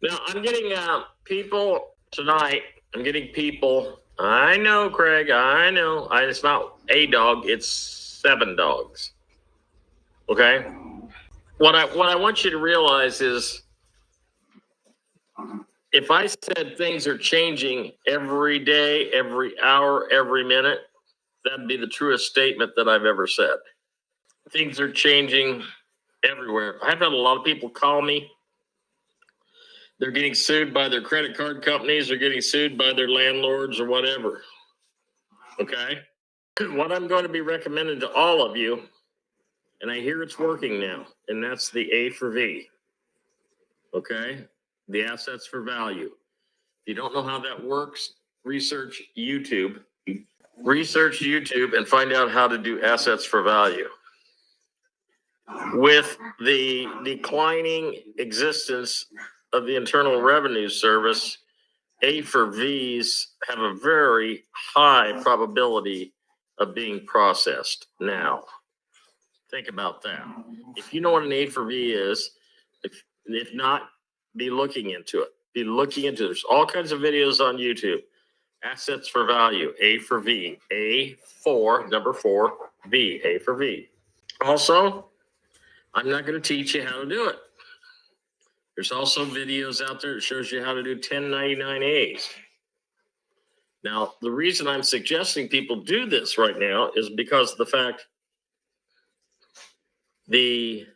Now, I'm getting people tonight. I'm getting people. I know, Craig. I know. It's not a dog. It's 7 dogs. Okay. What I want you to realize is, if I said things are changing every day, every hour, every minute, that'd be the truest statement that I've ever said. Things are changing everywhere. I've had a lot of people call me. They're getting sued by their credit card companies. They're getting sued by their landlords or whatever. Okay. What I'm going to be recommending to all of you, and I hear it's working now, and that's the A for V. Okay. The assets for value. If you don't know how that works, research YouTube. Research YouTube and find out how to do assets for value. With the declining existence of the Internal Revenue Service, A for Vs have a very high probability of being processed now. Think about that. If you know what an A for V is, if not, be looking into it. Be looking into it. There's all kinds of videos on YouTube. Assets for value, A for V. A for, number 4, V, A for V. Also, I'm not going to teach you how to do it. There's also videos out there that shows you how to do 1099As. Now, the reason I'm suggesting people do this right now is because of the fact the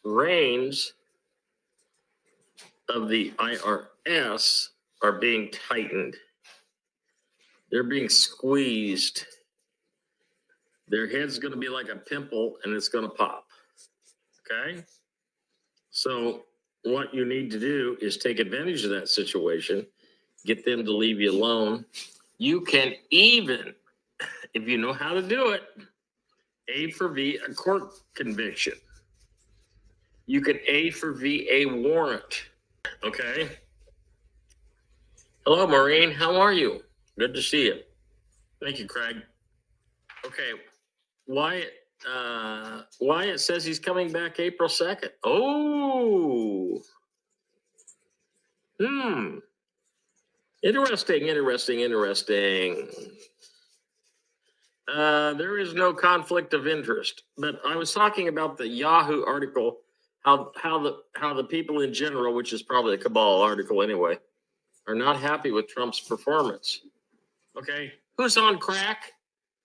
reins of the IRS are being tightened. They're being squeezed. Their head's going to be like a pimple and it's going to pop. Okay? So what you need to do is take advantage of that situation, get them to leave you alone. You can even, if you know how to do it, A for V, a court conviction. You can A for V, a warrant. Okay? Hello, Maureen. How are you? Good to see you. Thank you, Craig. Okay. Wyatt says he's coming back April 2nd. Oh. Interesting. There is no conflict of interest, but I was talking about the Yahoo article, how the people in general, which is probably a cabal article anyway, are not happy with Trump's performance. Okay, who's on crack?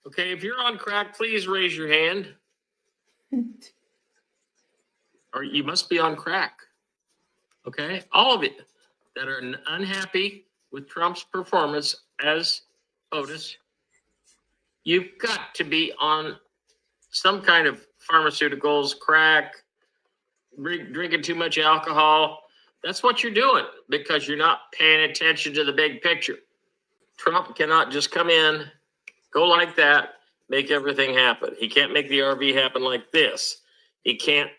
Okay, if you're on crack, please raise your hand. Or you must be on crack. Okay, all of it that are unhappy with Trump's performance as POTUS, you've got to be on some kind of pharmaceuticals, crack, drinking too much alcohol. That's what you're doing because you're not paying attention to the big picture. Trump cannot just come in, go like that, make everything happen. He can't make the RV happen like this. He can't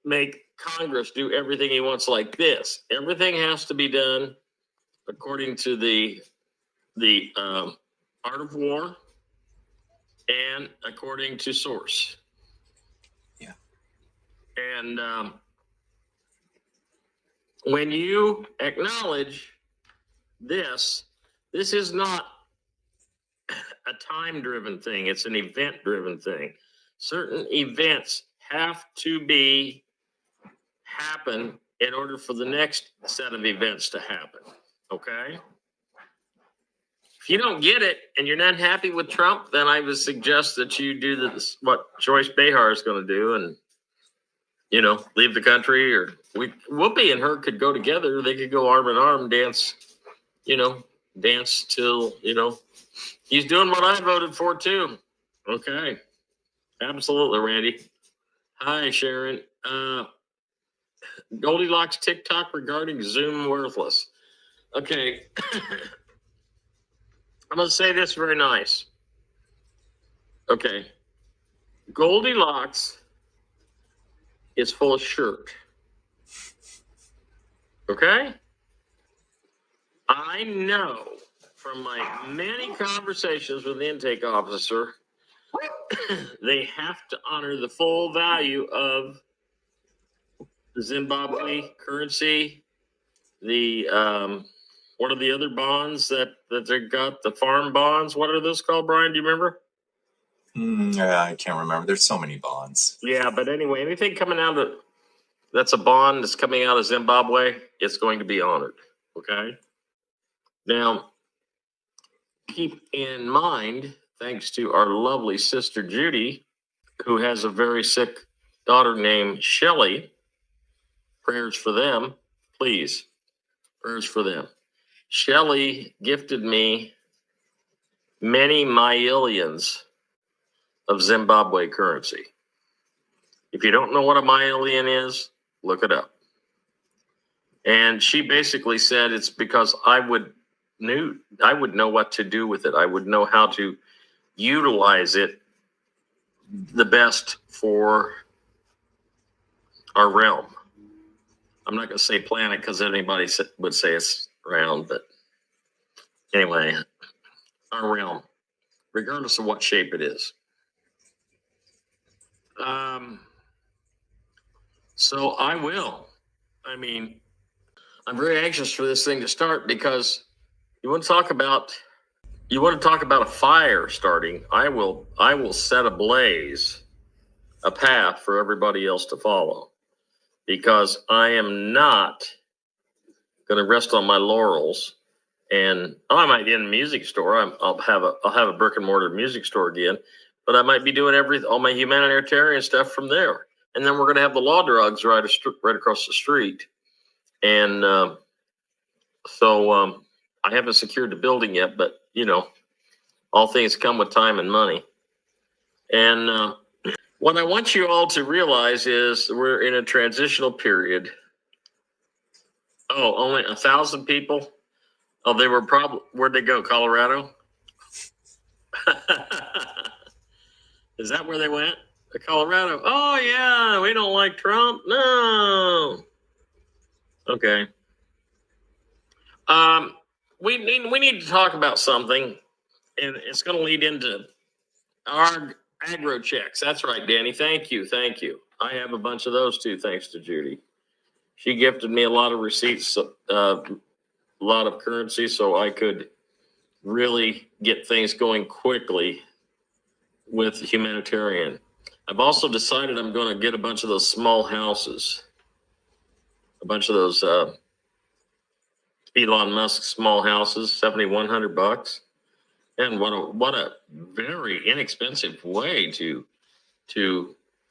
make Congress do everything he wants like this. Everything has to be done according to the art of war and according to source. Yeah. And when you acknowledge this is not a time-driven thing. It's an event-driven thing. Certain events have to happen in order for the next set of events to happen. Okay? If you don't get it and you're not happy with Trump, then I would suggest that you do this, what Joyce Behar is going to do, and leave the country. Or Whoopi and her could go together. They could go arm in arm, dance till he's doing what I voted for too. Okay, absolutely, Randy. Hi, Sharon. Goldilocks TikTok regarding Zoom worthless. Okay. I'm going to say this very nice. Okay. Goldilocks is full of shirt. Okay? I know from my many conversations with the intake officer, they have to honor the full value of the Zimbabwe currency what are the other bonds that they got? The farm bonds. What are those called, Brian? Do you remember? I can't remember. There's so many bonds. Yeah, but anyway, anything coming out of that's a bond that's coming out of Zimbabwe, it's going to be honored. Okay. Now, keep in mind, thanks to our lovely sister Judy, who has a very sick daughter named Shelley. Prayers for them, please. Prayers for them. Shelley gifted me many millions of Zimbabwe currency. If you don't know what a million is, look it up. And she basically said it's because I would know what to do with it. I would know how to utilize it the best for our realm. I'm not going to say planet because anybody would say it's round, but anyway, our realm, regardless of what shape it is. So I will. I mean, I'm very anxious for this thing to start because you want to talk about a fire starting. I will set ablaze a path for everybody else to follow, because I am not going to rest on my laurels. And I might be in a music store. I'll have a brick and mortar music store again, but I might be doing all my humanitarian stuff from there. And then we're going to have the law drugs right across the street. And so I haven't secured the building yet, but all things come with time and money. And what I want you all to realize is we're in a transitional period. Oh, only 1,000 people? Oh, they were where'd they go? Colorado? Is that where they went? To Colorado? Oh, yeah, we don't like Trump. No. Okay. We need to talk about something, and it's going to lead into our Agro checks. That's right, Danny. Thank you. I have a bunch of those too, thanks to Judy. She gifted me a lot of receipts, a lot of currency, so I could really get things going quickly with Humanitarian. I've also decided I'm going to get a bunch of those small houses, a bunch of those Elon Musk small houses, $7,100. And what a very inexpensive way to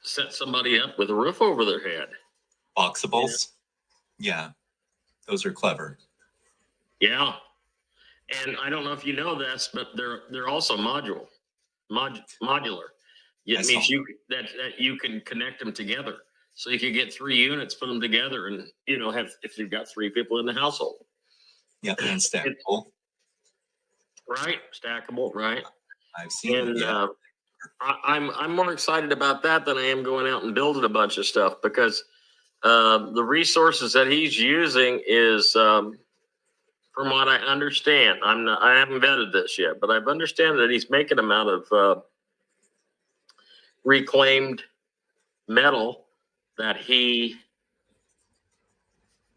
set somebody up with a roof over their head. Boxables? Yeah, those are clever. Yeah, and I don't know if you know this, but they're also modular. It means you can connect them together, so you can get 3 units, put them together, and have, if you've got 3 people in the household. Yeah, and stackable. Right, stackable. Right. I've seen it. Yeah. I'm more excited about that than I am going out and building a bunch of stuff, because the resources that he's using is, from what I understand, I haven't vetted this yet, but I've understand that he's making them out of reclaimed metal that he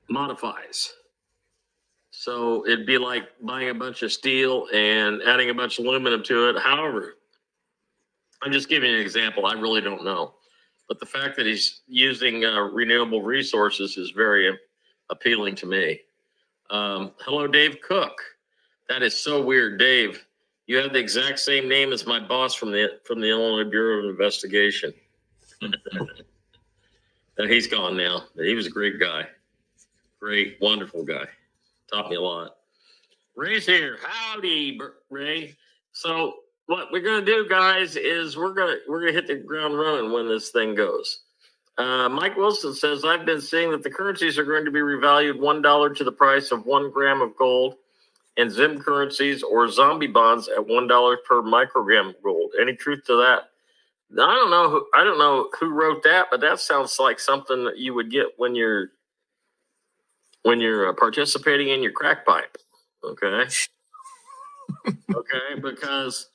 modifies. So it'd be like buying a bunch of steel and adding a bunch of aluminum to it. However, I'm just giving you an example. I really don't know. But the fact that he's using renewable resources is very appealing to me. Hello, Dave Cook. That is so weird, Dave. You have the exact same name as my boss from the Illinois Bureau of Investigation. And he's gone now. He was a great guy. Great, wonderful guy. Taught me a lot. Ray's here. Howdy, Ray. So what we're gonna do, guys, is we're gonna hit the ground running when this thing goes. Mike Wilson says, I've been seeing that the currencies are going to be revalued $1 to the price of 1 gram of gold, and ZIM currencies or zombie bonds at $1 per microgram of gold. Any truth to that? I don't know who wrote that, but that sounds like something that you would get when you're participating in your crack pipe. Okay. Okay, because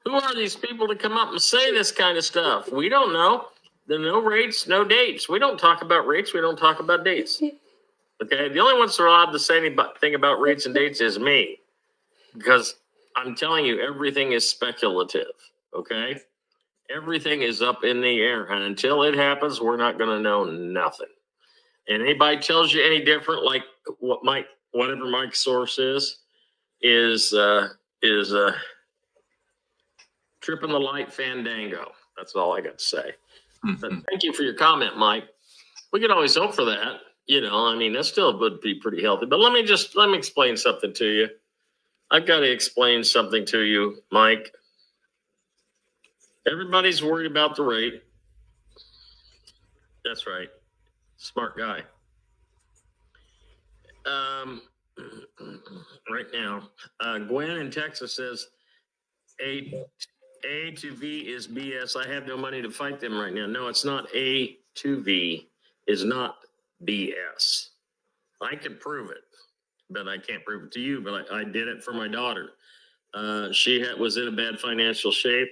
who are these people to come up and say this kind of stuff? We don't know. There are no rates, no dates. We don't talk about rates. We don't talk about dates. Okay, the only one that's allowed to say anything about rates and dates is me, because I'm telling you, everything is speculative. Okay, everything is up in the air, and until it happens, we're not going to know nothing. And anybody tells you any different, like whatever Mike's source is tripping the light fandango. That's all I got to say. But thank you for your comment, Mike. We could always hope for that. I mean, that still would be pretty healthy. But let me explain something to you. I've got to explain something to you, Mike. Everybody's worried about the rate. That's right. Smart guy. Right now, Gwen in Texas says A to V is BS. I have no money to fight them right now. No, it's not. A to V is not BS. I can prove it, but I can't prove it to you. But I did it for my daughter. She was in a bad financial shape,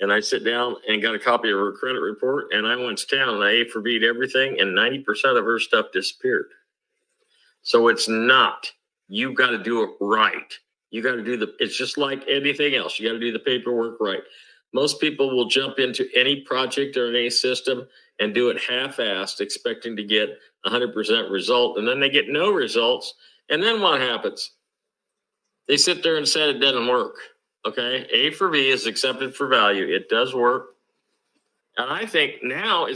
and I sit down and got a copy of her credit report, and I went to town and I A for V'd everything, and 90% of her stuff disappeared. So it's not. You got to do it right. You got to do it's just like anything else. You got to do the paperwork right. Most people will jump into any project or any system and do it half-assed, expecting to get 100% result, and then they get no results. And then what happens? They sit there and say it doesn't work. Okay, A for V is accepted for value. It does work. And I think now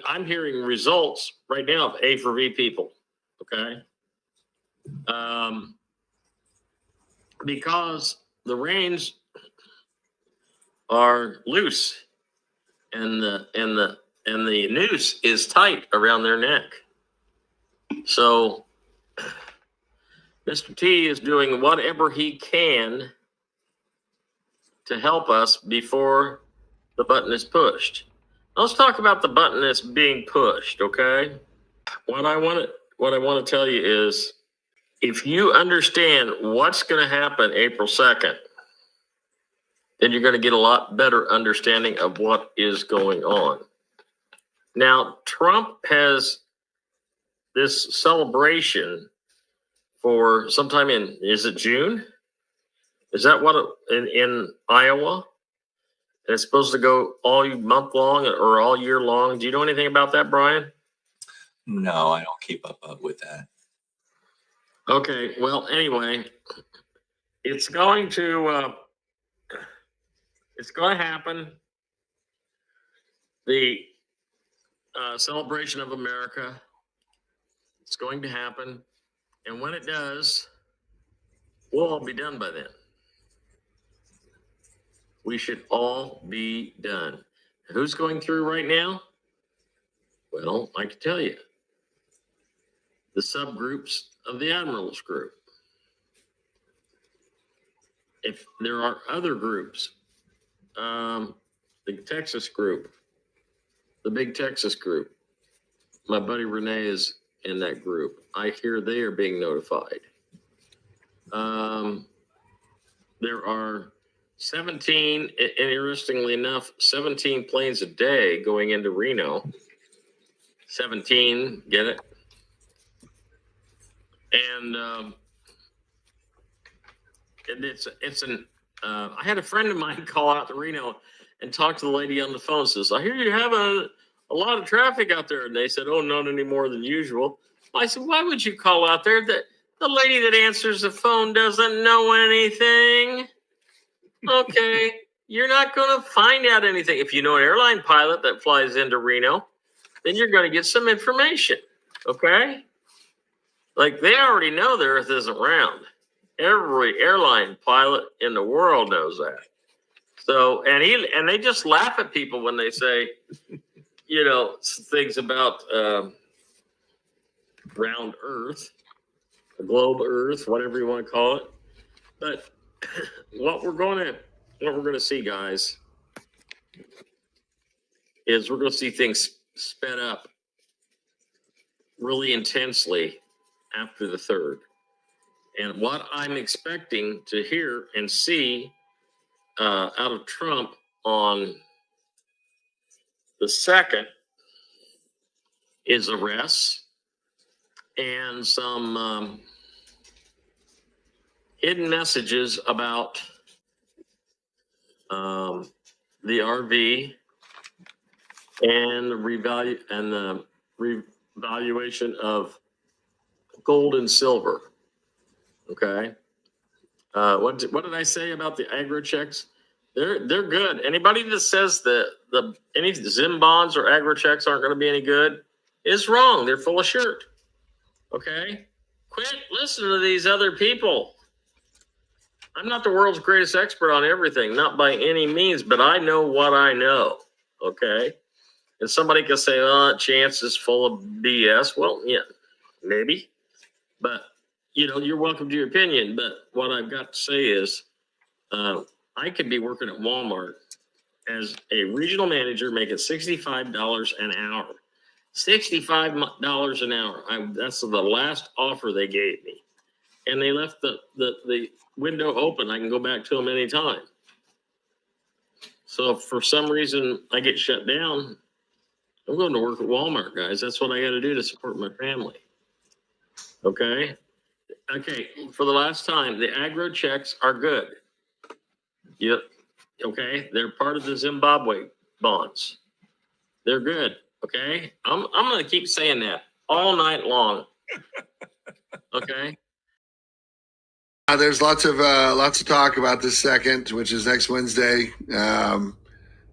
I'm hearing results right now of A for V people. Okay. Because the reins are loose and the noose is tight around their neck. So Mr. T is doing whatever he can to help us before the button is pushed. Let's talk about the button that's being pushed, okay? What I want to tell you is, if you understand what's going to happen April 2nd, then you're going to get a lot better understanding of what is going on. Now, Trump has this celebration for sometime is it June? Is that in Iowa? And it's supposed to go all month long or all year long. Do you know anything about that, Brian? No, I don't keep up with that. Okay, well, anyway, it's going to happen. The celebration of America. It's going to happen, and when it does, we'll all be done by then. We should all be done. Who's going through right now? Well, I can tell you. The subgroups of the Admirals group. If there are other groups, the Texas group, the big Texas group, my buddy Renee is in that group. I hear they are being notified. There are 17, and interestingly enough, 17 planes a day going into Reno. 17, get it? And I had a friend of mine call out to Reno and talk to the lady on the phone. Says, I hear you have a lot of traffic out there. And they said, oh, not any more than usual. I said, why would you call out there? The lady that answers the phone doesn't know anything. Okay, you're not going to find out anything. If you know an airline pilot that flies into Reno, then you're going to get some information. Okay? Like, they already know the Earth isn't round. Every airline pilot in the world knows that. So, and they just laugh at people when they say, things about round Earth, the globe Earth, whatever you want to call it. But what we're going to see, guys, is we're going to see things sped up really intensely after the 3rd. And what I'm expecting to hear and see out of Trump on the 2nd is arrests and some hidden messages about the RV and the revaluation of gold and silver. Okay. What did I say about the agro checks? They're good. Anybody that says that any ZIM bonds or agro checks aren't going to be any good is wrong. They're full of shit. Okay. Quit listening to these other people. I'm not the world's greatest expert on everything, not by any means, but I know what I know. Okay. And somebody can say, oh, chance is full of BS. Well, yeah, maybe. But, you're welcome to your opinion. But what I've got to say is I could be working at Walmart as a regional manager making $65 an hour. $65 an hour. That's the last offer they gave me. And they left the window open. I can go back to them anytime. So if for some reason I get shut down, I'm going to work at Walmart, guys. That's what I got to do to support my family. Okay. Okay. For the last time, the agro checks are good. Yep. Okay. They're part of the Zimbabwe bonds. They're good. Okay. I'm going to keep saying that all night long. Okay. There's lots of talk about this second, which is next Wednesday,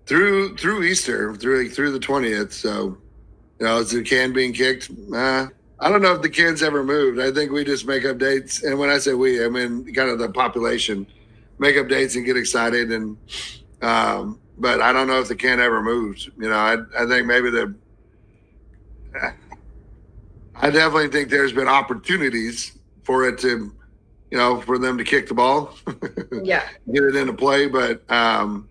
through Easter, through the 20th. So, is the can being kicked? I don't know if the can's ever moved. I think we just make up dates, and when I say we, I mean kind of the population, make up dates and get excited. And but I don't know if the can ever moves. I think maybe I definitely think there's been opportunities for it to. For them to kick the ball, yeah, get it into play. But I'm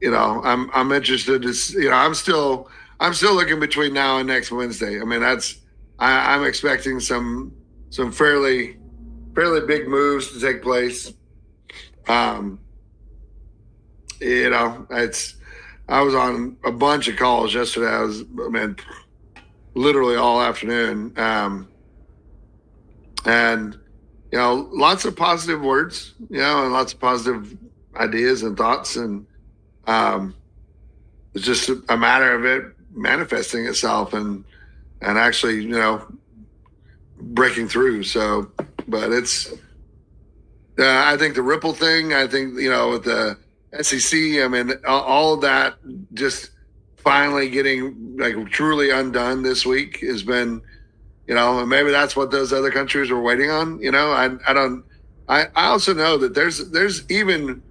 interested to. I'm still looking between now and next Wednesday. I mean, I'm expecting some fairly big moves to take place. I was on a bunch of calls yesterday. Literally all afternoon. And, lots of positive words, and lots of positive ideas and thoughts. And it's just a matter of it manifesting itself and actually, breaking through. So, but it's, I think the Ripple thing, with the SEC, all of that just finally getting truly undone this week has been, and maybe that's what those other countries were waiting on. I also know that there's even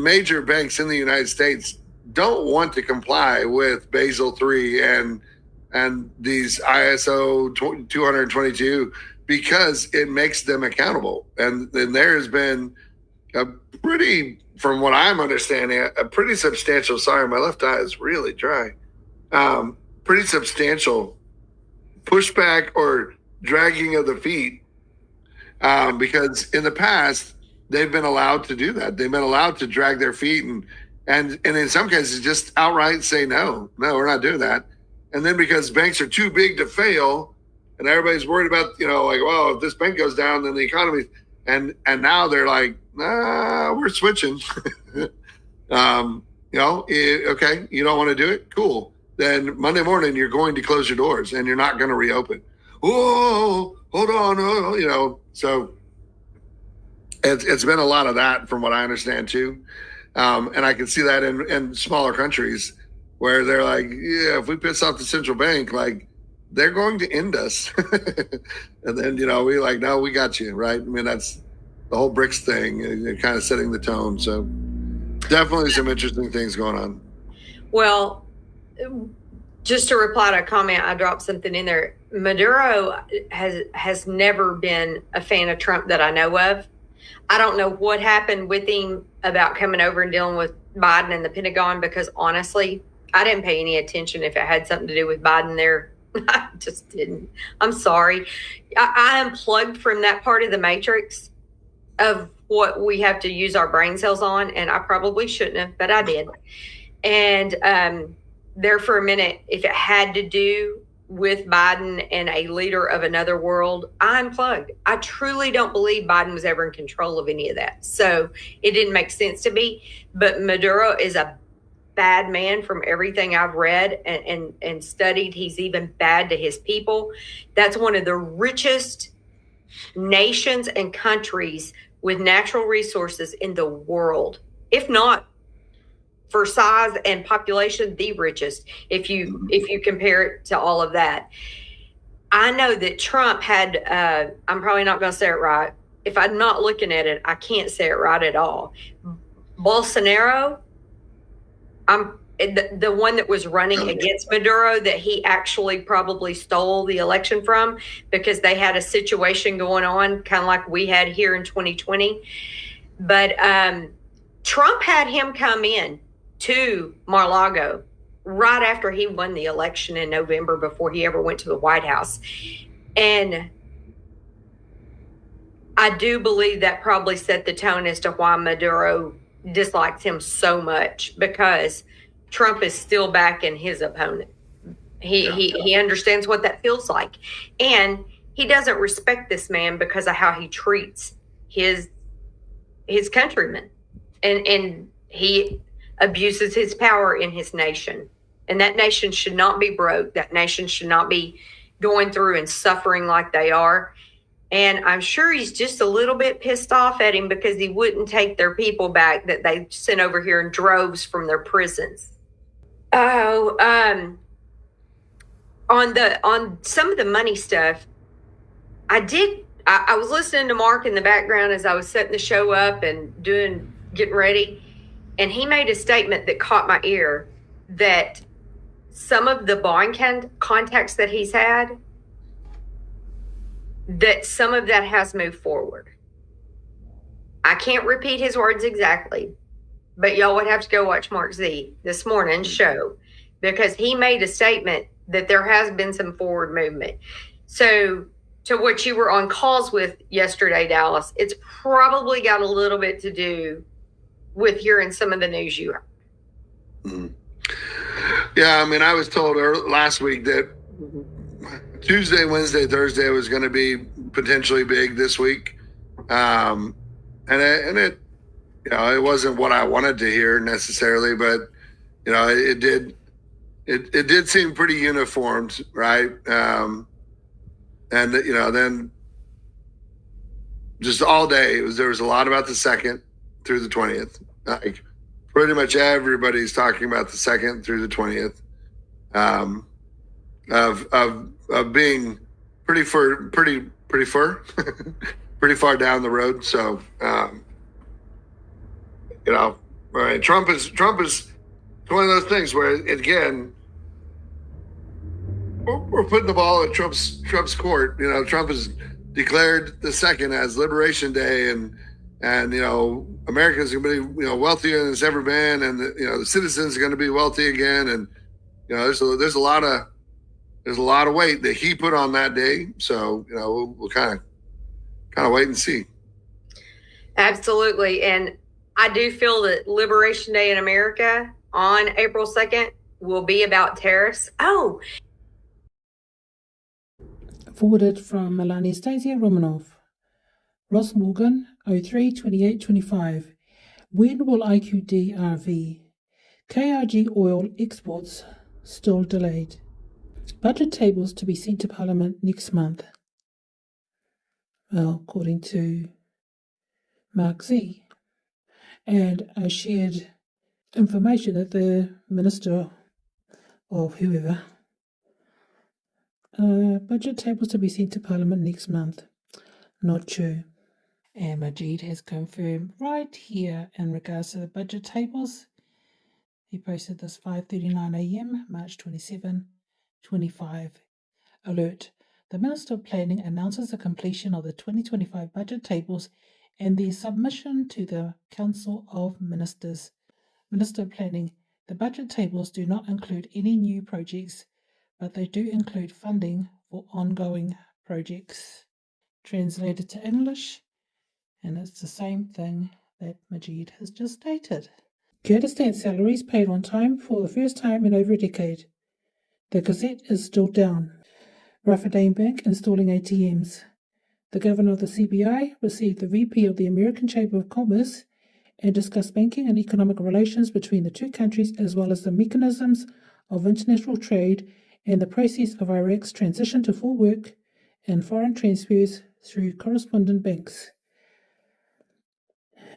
major banks in the United States don't want to comply with Basel III and these ISO 222 because it makes them accountable. And then there has been from what I'm understanding, a pretty substantial, sorry, my left eye is really dry, pretty substantial pushback or dragging of the feet, because in the past they've been allowed to do that. They've been allowed to drag their feet and in some cases just outright say no, we're not doing that. And then because banks are too big to fail, and everybody's worried about well, if this bank goes down, then the economy, and now they're like, nah, we're switching. Okay, you don't want to do it, cool. Then Monday morning you're going to close your doors and you're not going to reopen. Oh, hold on, So it's been a lot of that from what I understand too, and I can see that in smaller countries where they're like, yeah, if we piss off the central bank, they're going to end us, and then we no, we got you, right? I mean, that's the whole BRICS thing, and kind of setting the tone. So definitely some interesting things going on. Well, just to reply to a comment, I dropped something in there. Maduro has never been a fan of Trump that I know of. I don't know what happened with him about coming over and dealing with Biden and the Pentagon, because honestly, I didn't pay any attention if it had something to do with Biden there. I just didn't. I'm sorry. I unplugged from that part of the matrix of what we have to use our brain cells on, and I probably shouldn't have, but I did. And there for a minute, if it had to do with Biden and a leader of another world, I unplugged. I truly don't believe Biden was ever in control of any of that. So it didn't make sense to me. But Maduro is a bad man from everything I've read and studied. He's even bad to his people. That's one of the richest nations and countries with natural resources in the world, if not for size and population, the richest, if you compare it to all of that. I know that Trump had, I'm probably not going to say it right. If I'm not looking at it, I can't say it right at all. Bolsonaro, the one that was running against Maduro, that he actually probably stole the election from, because they had a situation going on kind of like we had here in 2020. But Trump had him come in to Mar-a-Lago right after he won the election in November, before he ever went to the White House. And I do believe that probably set the tone as to why Maduro dislikes him so much, because Trump is still backing his opponent. He understands what that feels like. And he doesn't respect this man because of how he treats his countrymen. And he abuses his power in his nation. And that nation should not be broke. That nation should not be going through and suffering like they are. And I'm sure he's just a little bit pissed off at him because he wouldn't take their people back that they sent over here in droves from their prisons. On some of the money stuff, I was listening to Mark in the background as I was setting the show up and getting ready. And he made a statement that caught my ear, that some of the bond contacts that he's had, that some of that has moved forward. I can't repeat his words exactly, but y'all would have to go watch Mark Z this morning's show, because he made a statement that there has been some forward movement. So to what you were on calls with yesterday, Dallas, it's probably got a little bit to do with hearing some of the news you heard. Mm-hmm. Yeah, I mean, I was told last week that Tuesday, Wednesday, Thursday was going to be potentially big this week, and it, it wasn't what I wanted to hear necessarily, but it did seem pretty uniformed, right? And then just all day there was a lot about the 2nd through the 20th. Like pretty much everybody's talking about the 2nd through the 20th, of being pretty far pretty far down the road. So right, Trump is one of those things where, again, we're putting the ball at Trump's court. Trump has declared the 2nd as Liberation Day, and America's going to be wealthier than it's ever been, and the citizens are going to be wealthy again, and there's a lot of weight that he put on that day. So we'll kind of wait and see. Absolutely. And I do feel that Liberation Day in America on April 2nd will be about tariffs. Oh, forwarded from Melanie Stasia Romanov. Ross Morgan, 03-28-25. When will IQD RV? KRG oil exports still delayed. Budget tables to be sent to Parliament next month. Well, according to Mark Z. And I shared information that the Minister of whoever, budget tables to be sent to Parliament next month. Not true. And Majid has confirmed right here in regards to the budget tables. He posted this 5:39 a.m. March 27, 25. Alert. The Minister of Planning announces the completion of the 2025 budget tables and their submission to the Council of Ministers. Minister of Planning. The budget tables do not include any new projects, but they do include funding for ongoing projects. Translated to English, and it's the same thing that Majid has just stated. Kurdistan salaries paid on time for the first time in over a decade. The Gazette is still down. Rafferdain Bank installing ATMs. The governor of the CBI received the VP of the American Chamber of Commerce and discussed banking and economic relations between the two countries, as well as the mechanisms of international trade and the process of Iraq's transition to full work and foreign transfers through correspondent banks.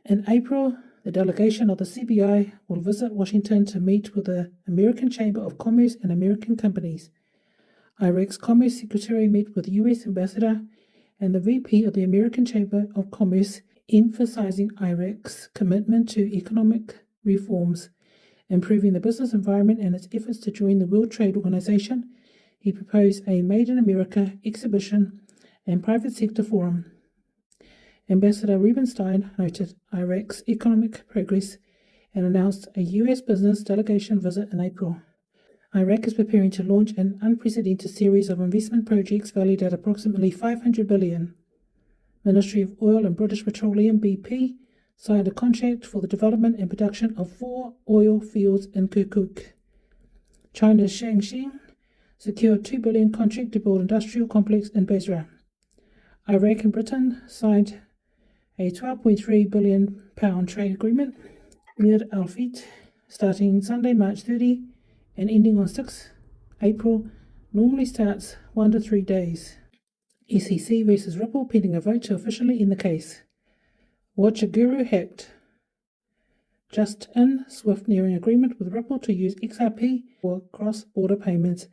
In April, the delegation of the CBI will visit Washington to meet with the American Chamber of Commerce and American companies. Iraq's Commerce Secretary met with the U.S. Ambassador and the VP of the American Chamber of Commerce, emphasizing Iraq's commitment to economic reforms, improving the business environment, and its efforts to join the World Trade Organization. He proposed a Made in America exhibition and private sector forum. Ambassador Rubenstein noted Iraq's economic progress and announced a U.S. business delegation visit in April. Iraq is preparing to launch an unprecedented series of investment projects valued at approximately $500 billion. Ministry of Oil and British Petroleum BP signed a contract for the development and production of 4 oil fields in Kirkuk. China's Shangxing secured $2 billion contract to build industrial complex in Basra. Iraq and Britain signed a £12.3 billion trade agreement with Alfit starting Sunday, March 30 and ending on 6 April, normally starts 1 to 3 days. SEC versus Ripple pending a vote to officially end the case. Watch a guru hacked. Just in, Swift nearing agreement with Ripple to use XRP for cross-border payments,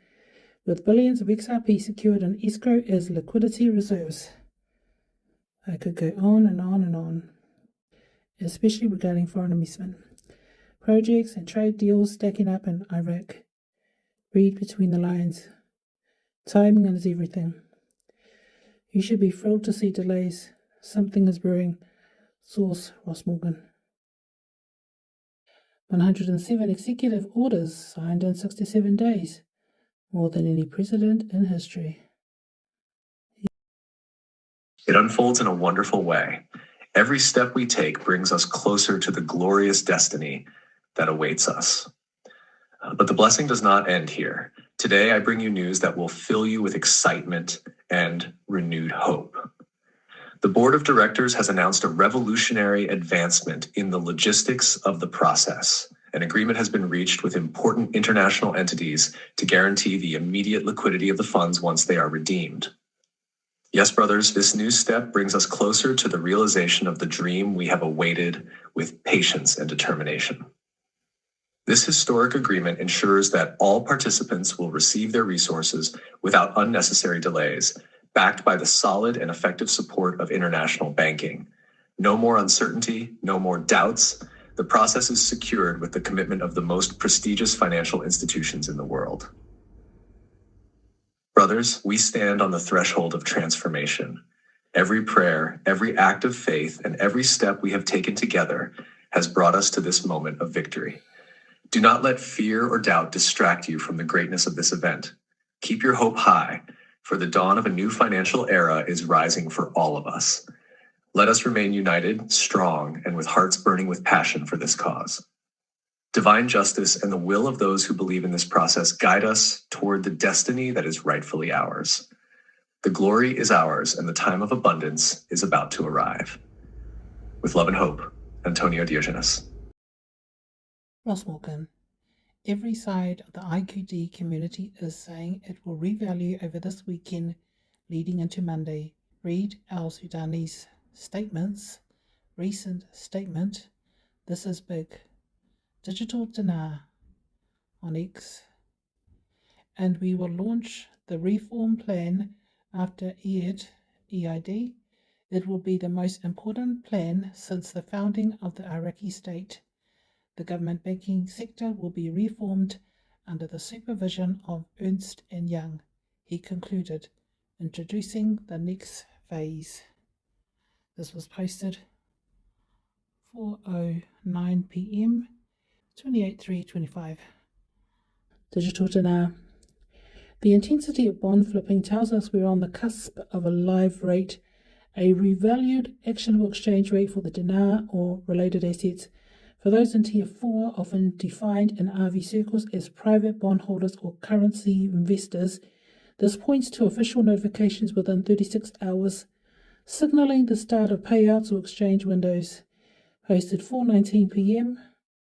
with billions of XRP secured in escrow as liquidity reserves. I could go on and on and on, especially regarding foreign investment. Projects and trade deals stacking up in Iraq. Read between the lines. Timing is everything. You should be thrilled to see delays. Something is brewing. Source Ross Morgan. 107 executive orders signed in 67 days. More than any president in history. It unfolds in a wonderful way. Every step we take brings us closer to the glorious destiny that awaits us. But the blessing does not end here. Today, I bring you news that will fill you with excitement and renewed hope. The board of directors has announced a revolutionary advancement in the logistics of the process. An agreement has been reached with important international entities to guarantee the immediate liquidity of the funds once they are redeemed. Yes, brothers, this new step brings us closer to the realization of the dream we have awaited with patience and determination. This historic agreement ensures that all participants will receive their resources without unnecessary delays, backed by the solid and effective support of international banking. No more uncertainty, no more doubts. The process is secured with the commitment of the most prestigious financial institutions in the world. Brothers, we stand on the threshold of transformation. Every prayer, every act of faith, and every step we have taken together has brought us to this moment of victory. Do not let fear or doubt distract you from the greatness of this event. Keep your hope high, for the dawn of a new financial era is rising for all of us. Let us remain united, strong, and with hearts burning with passion for this cause. Divine justice and the will of those who believe in this process guide us toward the destiny that is rightfully ours. The glory is ours, and the time of abundance is about to arrive. With love and hope, Antonio Diogenes. Ross Morgan. Every side of the IQD community is saying it will revalue over this weekend leading into Monday. Read Al Sudani's statements. Recent statement. This is big. Digital dinar on X. And we will launch the reform plan after EID. It will be the most important plan since the founding of the Iraqi state. The government banking sector will be reformed under the supervision of Ernst & Young, he concluded, introducing the next phase. This was posted 4:09 p.m. 28/3/25. Digital dinar. The intensity of bond flipping tells us we're on the cusp of a live rate, a revalued actionable exchange rate for the dinar or related assets. For those in Tier 4, often defined in RV circles as private bondholders or currency investors, This points to official notifications within 36 hours, signaling the start of payouts or exchange windows. Posted 4:19 p.m.,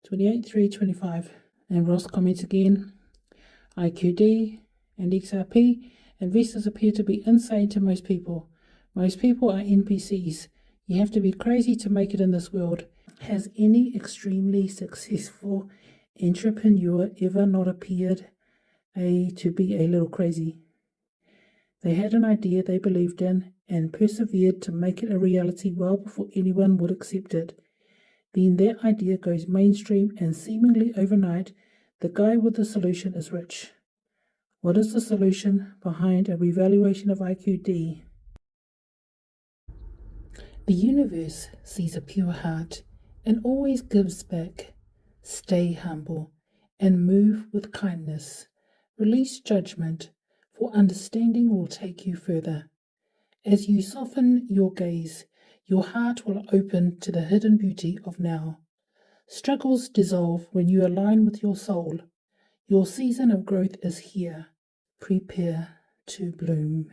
28/3/25. And Ross comments again, IQD and XRP investors appear to be insane to most people. Most people are NPCs. You have to be crazy to make it in this world. Has any extremely successful entrepreneur ever not appeared to be a little crazy? They had an idea they believed in and persevered to make it a reality well before anyone would accept it. Then that idea goes mainstream and seemingly overnight, the guy with the solution is rich. What is the solution behind a revaluation of IQD? The universe sees a pure heart and always gives back. Stay humble and move with kindness. Release judgment, for understanding will take you further. As you soften your gaze, your heart will open to the hidden beauty of now. Struggles dissolve when you align with your soul. Your season of growth is here. Prepare to bloom.